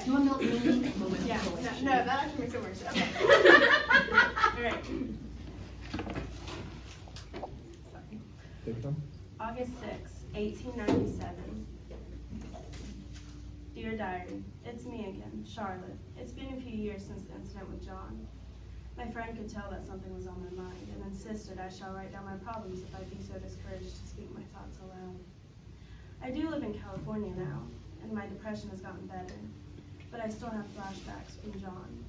Do you want milk meaning? Yeah, no, that actually makes it worse. Okay. All right. Sorry. August 6, 1897. Dear Diary, it's me again, Charlotte. It's been a few years since the incident with John. My friend could tell that something was on my mind and insisted I shall write down my problems if I be so discouraged to speak my thoughts aloud. I do live in California now, and my depression has gotten better, but I still have flashbacks from John.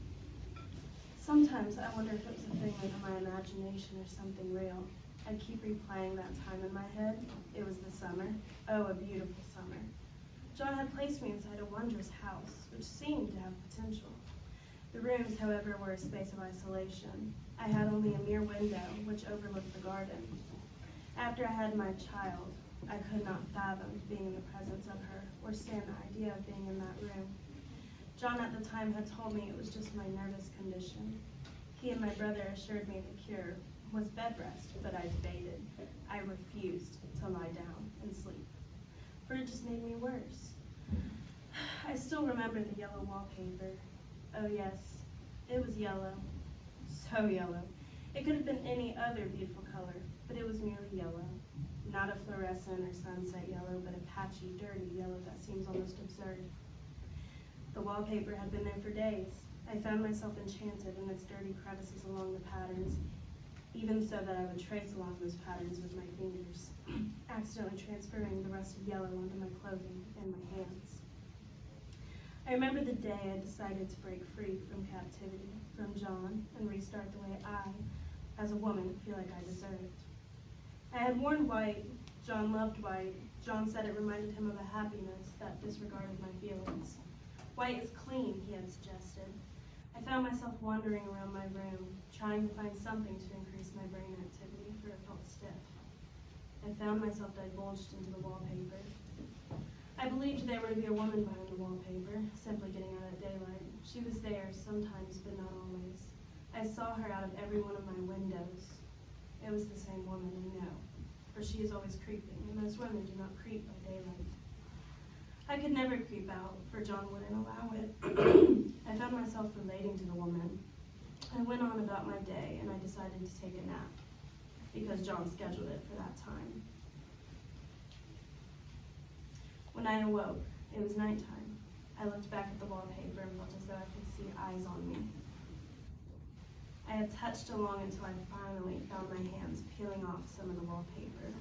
Sometimes I wonder if it was a thing of my imagination or something real. I keep replaying that time in my head. It was the summer. Oh, a beautiful summer. John had placed me inside a wondrous house, which seemed to have potential. The rooms, however, were a space of isolation. I had only a mere window, which overlooked the garden. After I had my child, I could not fathom being in the presence of her, or stand the idea of being in that room. John at the time had told me it was just my nervous condition. He and my brother assured me the cure was bed rest, but I debated. I refused to lie down and sleep, for it just made me worse. I still remember the yellow wallpaper. Oh yes, it was yellow, so yellow. It could have been any other beautiful color, but it was merely yellow. Not a fluorescent or sunset yellow, but a patchy, dirty yellow that seems almost absurd. The wallpaper had been there for days. I found myself enchanted in its dirty crevices along the patterns, even so that I would trace along those patterns with my fingers, accidentally transferring the rusted yellow onto my clothing and my hands. I remember the day I decided to break free from captivity, from John, and restart the way I, as a woman, feel like I deserved. I had worn white. John loved white. John said it reminded him of a happiness that disregarded my feelings. White is clean, he had suggested. I found myself wandering around my room, trying to find something to increase my brain activity, for it felt stiff. I found myself divulged into the wallpaper. I believed there would be a woman behind the wallpaper, simply getting out at daylight. She was there sometimes, but not always. I saw her out of every one of my windows. It was the same woman, I know, for she is always creeping, and most women do not creep by daylight. I could never creep out, for John wouldn't allow it. I found myself relating to the woman. I went on about my day, and I decided to take a nap, because John scheduled it for that time. When I awoke, it was nighttime. I looked back at the wallpaper and felt as though I could see eyes on me. I had touched along until I finally found my hands peeling off some of the wallpaper.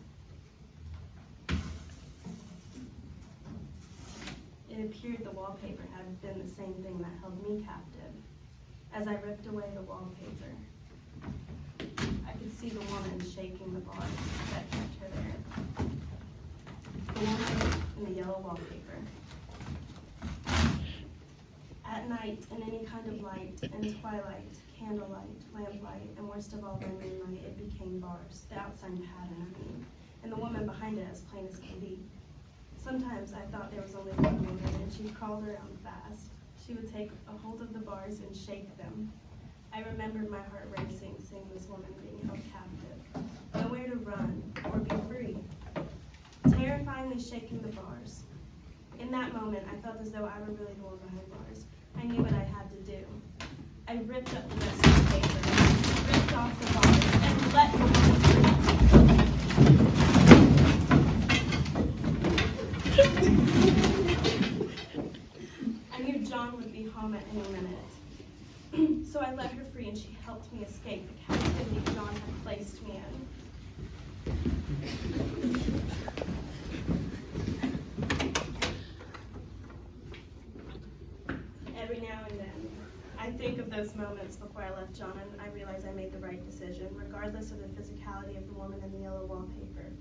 It appeared the wallpaper had been the same thing that held me captive. As I ripped away the wallpaper, I could see the woman shaking the bars that kept her there. The woman in the yellow wallpaper. At night, in any kind of light, and twilight, candlelight, lamplight, and worst of all by moonlight, it became bars, the outside pattern, I mean, and the woman behind it as plain as can be. Sometimes I thought there was only one woman, and she crawled around fast. She would take a hold of the bars and shake them. I remembered my heart racing, seeing this woman being held captive. Nowhere to run or be free. Terrifyingly shaking the bars. In that moment, I felt as though I were really the one behind bars. I knew what I had to do. I ripped up the rest of the paper, ripped off the bars, and let the woman free. I knew John would be home at any minute. So I let her free, and she helped me escape the captivity John had placed me in. Every now and then, I think of those moments before I left John, and I realize I made the right decision, regardless of the physicality of the woman in the yellow wallpaper.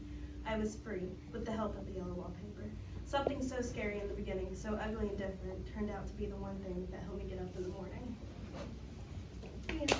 I was free, with the help of the yellow wallpaper. Something so scary in the beginning, so ugly and different, turned out to be the one thing that helped me get up in the morning. Yeah.